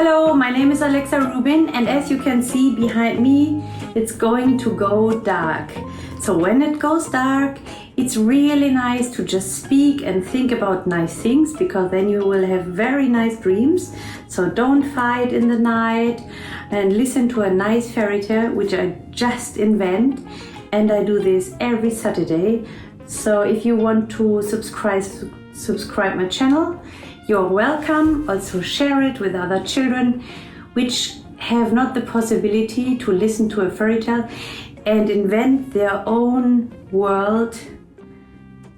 Hello, my name is Alexa Rubin, and as you can see behind me, it's going to go dark. So when it goes dark, it's really nice to just speak and think about nice things, because then you will have very nice dreams. So don't fight in the night and listen to a nice fairy tale, which I just invent. And I do this every Saturday. So if you want to subscribe my channel, you're welcome. Also share it with other children which have not the possibility to listen to a fairy tale and invent their own world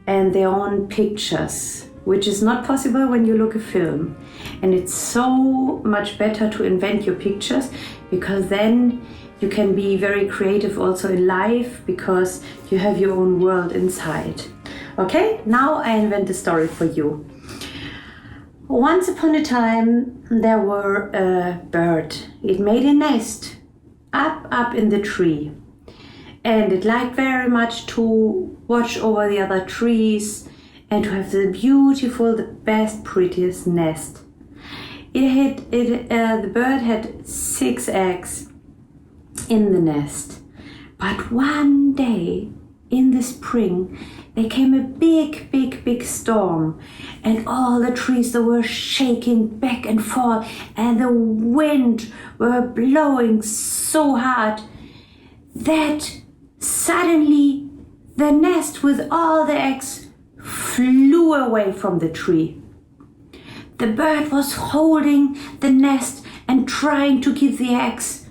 and their own pictures, which is not possible when you look at film. And it's so much better to invent your pictures, because then you can be very creative also in life, because you have your own world inside. Okay, now I invent a story for you. Once upon a time, there were a bird. It made a nest up in the tree. And it liked very much to watch over the other trees and to have the beautiful, the best, prettiest nest. The bird had 6 eggs in the nest. But one day in the spring, there came a big storm, and all the trees, they were shaking back and forth, and the wind were blowing so hard that suddenly the nest with all the eggs flew away from the tree. The bird was holding the nest and trying to keep the eggs,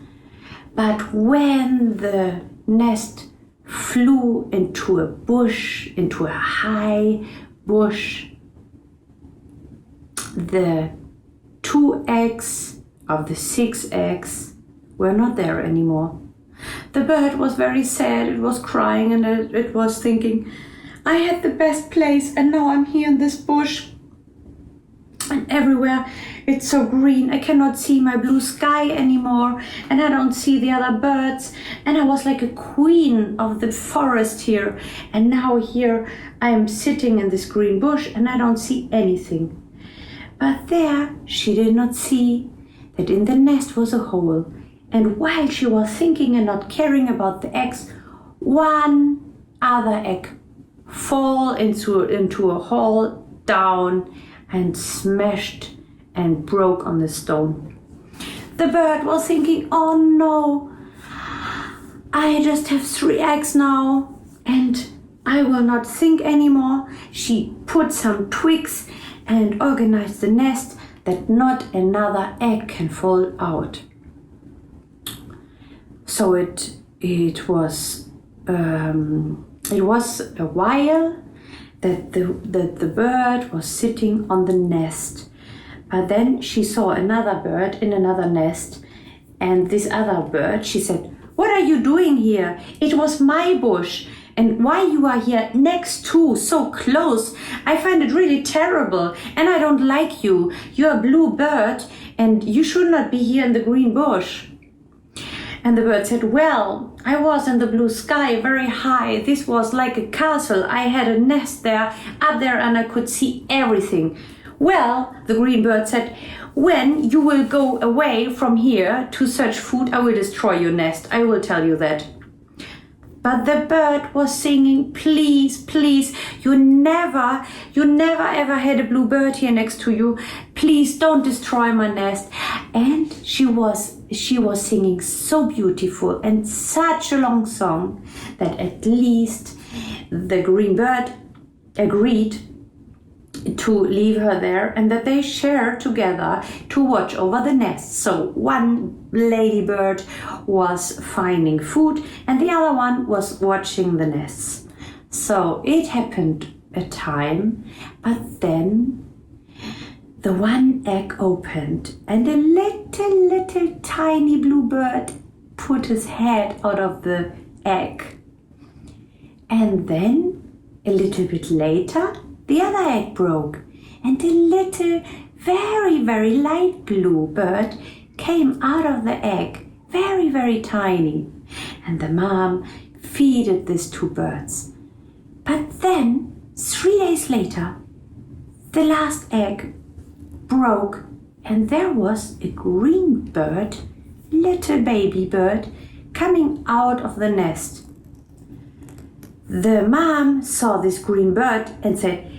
but when the nest flew into a bush, into a high bush, the 2 eggs of the 6 eggs were not there anymore. The bird was very sad, it was crying, and it was thinking, I had the best place and now I'm here in this bush. And everywhere it's so green, I cannot see my blue sky anymore, and I don't see the other birds, and I was like a queen of the forest here, and now here I am sitting in this green bush and I don't see anything. But there she did not see that in the nest was a hole, and while she was thinking and not caring about the eggs, one other egg fall into a hole down and smashed and broke on the stone. The bird was thinking, oh no, I just have 3 eggs now and I will not think anymore. She put some twigs and organized the nest that not another egg can fall out. So it was a while that the bird was sitting on the nest. But then she saw another bird in another nest, and this other bird, she said, what are you doing here? It was my bush, and why you are here next to, so close? I find it really terrible, and I don't like you. You're a blue bird, and you should not be here in the green bush. And the bird said, well, I was in the blue sky, very high. This was like a castle. I had a nest there, up there, and I could see everything. Well, the green bird said, when you will go away from here to search food, I will destroy your nest. I will tell you that. But the bird was singing, please, please, you never ever had a blue bird here next to you. Please don't destroy my nest. And she was singing so beautiful and such a long song that at least the green bird agreed to leave her there, and that they shared together to watch over the nest. So one ladybird was finding food and the other one was watching the nests. So it happened a time, but then the one egg opened and a little tiny blue bird put his head out of the egg. And then a little bit later, the other egg broke, and a little, very light blue bird came out of the egg, very tiny. And the mom feeded these 2 birds. But then, 3 days later, the last egg broke and there was a green bird, little baby bird, coming out of the nest. The mom saw this green bird and said,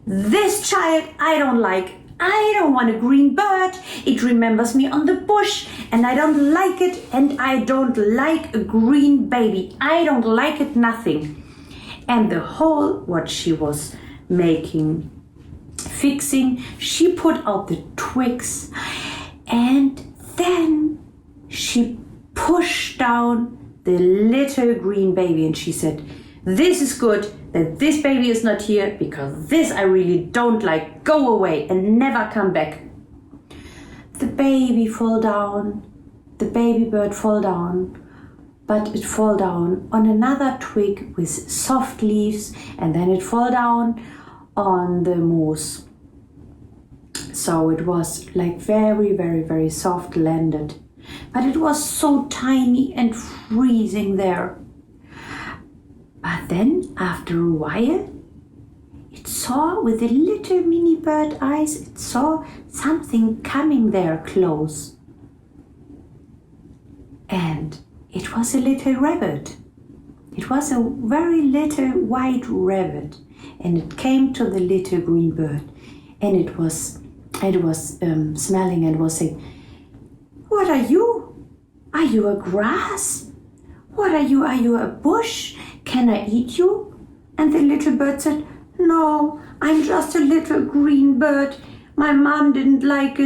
"This child I don't like. I don't want a green bird. It remembers me on the bush and I don't like it, and I don't like a green baby. I don't like it, nothing." And the whole, what she was making, fixing, she put out the twigs, and then she pushed down the little green baby and she said, "This is good that this baby is not here, because this I really don't like. Go away and never come back." The baby fall down, the baby bird fall down, but it fall down on another twig with soft leaves, and then it fall down on the moss. So it was like very, very, very soft landed, but it was so tiny and freezing there. But then, after a while, it saw with the little mini bird eyes, it saw something coming there close. And it was a little rabbit. It was a very little white rabbit. And it came to the little green bird. And it was smelling and was saying, "What are you? Are you a grass? What are you? Are you a bush? Can I eat you?" And the little bird said, "No, I'm just a little green bird. My mom didn't like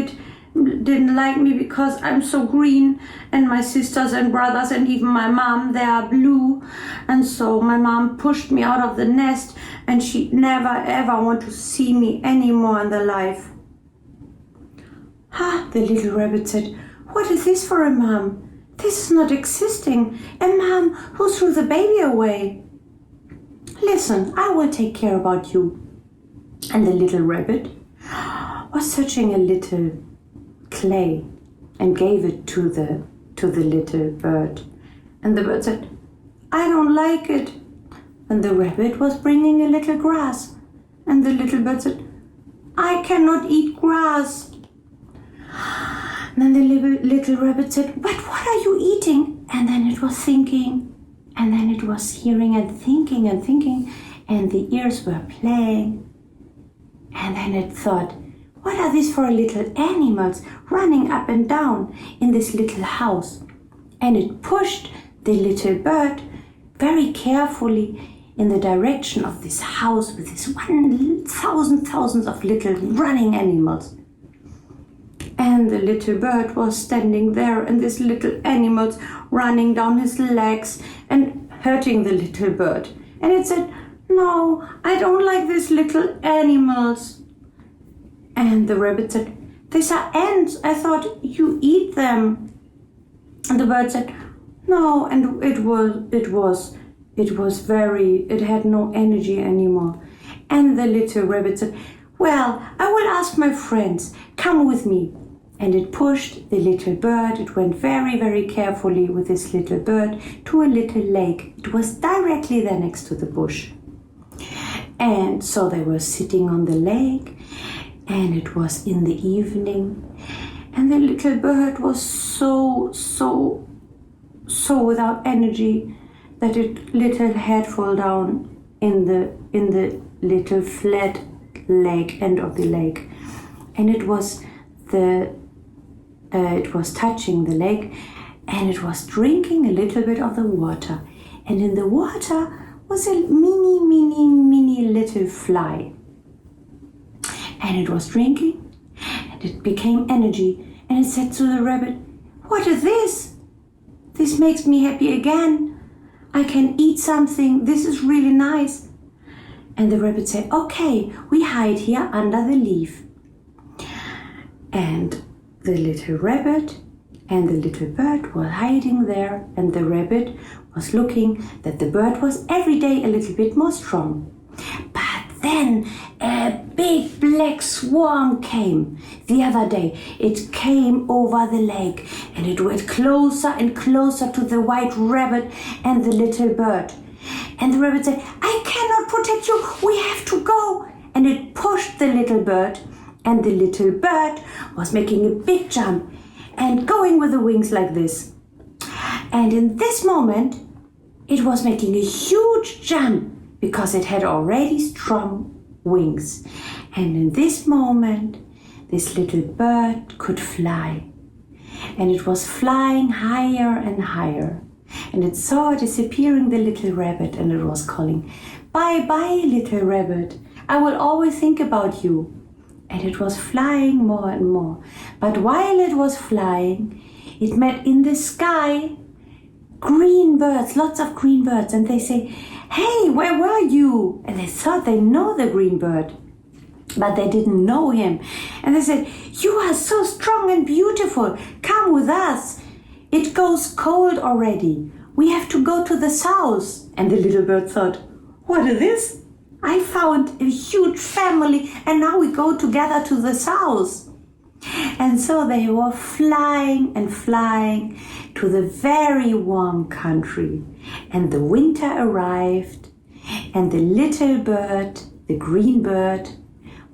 me because I'm so green, and my sisters and brothers and even my mom, they are blue. And so my mom pushed me out of the nest, and she never ever want to see me anymore in the life." The little rabbit said, "What is this for a mom? This is not existing. A mom who threw the baby away. Listen, I will take care about you." And the little rabbit was searching a little clay and gave it to the little bird. And the bird said, "I don't like it." And the rabbit was bringing a little grass. And the little bird said, "I cannot eat grass." And then the little rabbit said, "But what are you eating?" And then it was thinking, and then it was hearing and thinking, and the ears were playing. And then it thought, "What are these for little animals running up and down in this little house?" And it pushed the little bird very carefully in the direction of this house with this thousands of little running animals. And the little bird was standing there, and these little animals running down his legs and hurting the little bird. And it said, "No, I don't like these little animals." And the rabbit said, "These are ants. I thought you eat them." And the bird said, "No," and it had no energy anymore. And the little rabbit said, "Well, I will ask my friends. Come with me." And it pushed the little bird. It went very, very carefully with this little bird to a little lake. It was directly there next to the bush. And so they were sitting on the lake, and it was in the evening. And the little bird was so without energy that it little head fall down in the little flat lake, end of the lake. And it was touching the lake, and it was drinking a little bit of the water. And in the water was a mini little fly. And it was drinking, and it became energy. And it said to the rabbit, "What is this? This makes me happy again. I can eat something. This is really nice." And the rabbit said, "Okay, we hide here under the leaf." And the little rabbit and the little bird were hiding there, and the rabbit was looking that the bird was every day a little bit more strong. But then a big black swarm came the other day. It came over the lake, and it went closer and closer to the white rabbit and the little bird. And the rabbit said, "I cannot protect you, we have to go." And it pushed the little bird and the little bird was making a big jump and going with the wings like this. And in this moment, it was making a huge jump because it had already strong wings. And in this moment, this little bird could fly. And it was flying higher and higher. And it saw disappearing the little rabbit, and it was calling, "Bye bye, little rabbit. I will always think about you." And it was flying more and more. But while it was flying, it met in the sky green birds, lots of green birds. And they say, "Hey, where were you?" And they thought they know the green bird, but they didn't know him. And they said, "You are so strong and beautiful. Come with us. It goes cold already. We have to go to the south." And the little bird thought, "What is this? I found a huge family and now we go together to the south." And so they were flying and flying to the very warm country. And the winter arrived, and the little bird, the green bird,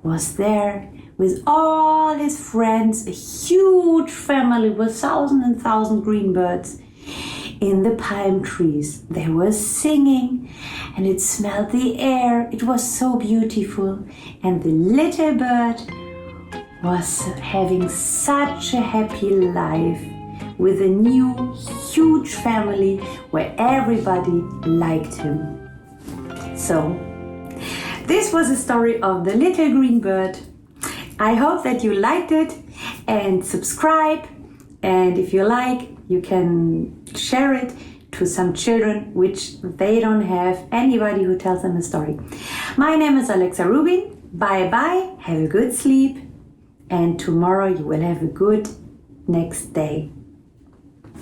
was there with all his friends, a huge family with thousands and thousands green birds in the palm trees. They were singing, and it smelled the air. It was so beautiful. And the little bird was having such a happy life with a new huge family where everybody liked him. So, this was the story of the little green bird. I hope that you liked it, and subscribe. And if you like, you can share it to some children which they don't have anybody who tells them a story. My name is Alexa Rubin. Bye bye. Have a good sleep. And tomorrow you will have a good next day.